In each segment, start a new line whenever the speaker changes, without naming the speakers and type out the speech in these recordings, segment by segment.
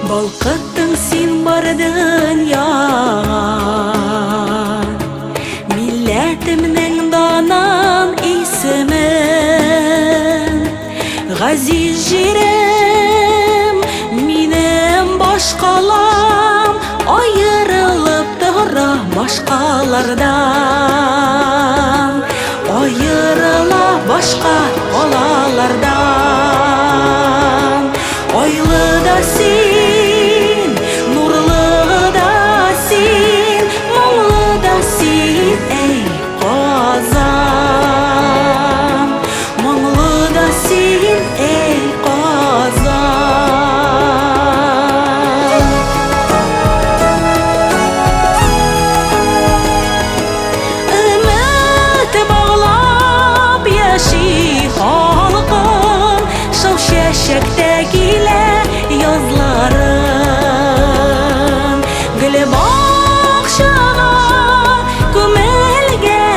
Балқыттың сен бар дүнияға, милләтімнің данан исемін. Ғазиз жерім, минем башқалам, айырылып тұра башқалардан, айырыла башқа қалалардан. Ойлы да сен, нұрлы да сен, мұңлы да сен, ей Қазан. Мұңлы да сен, ей Қазан. Үміт бағлап яши халқым, шау-шашақта келе yazların. Gül bakşağa gömülgensin,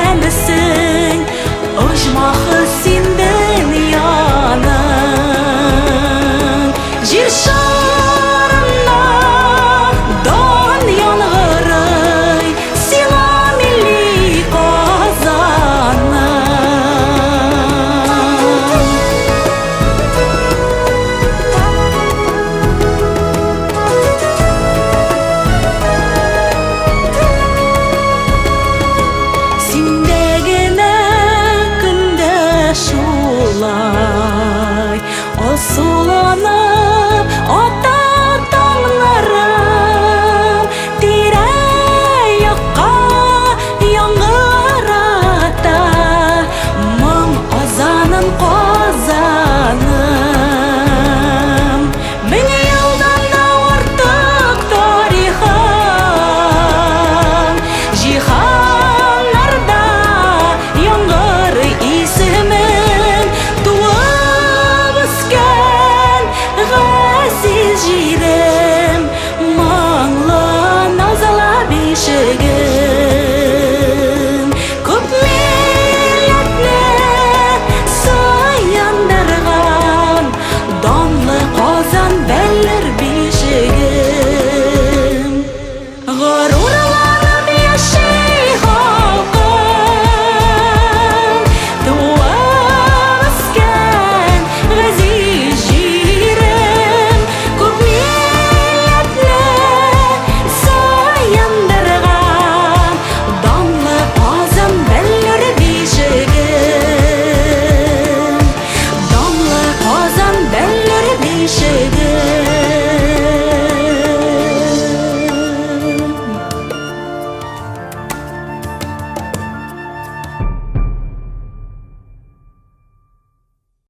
ışmaqı senden yanın. Jir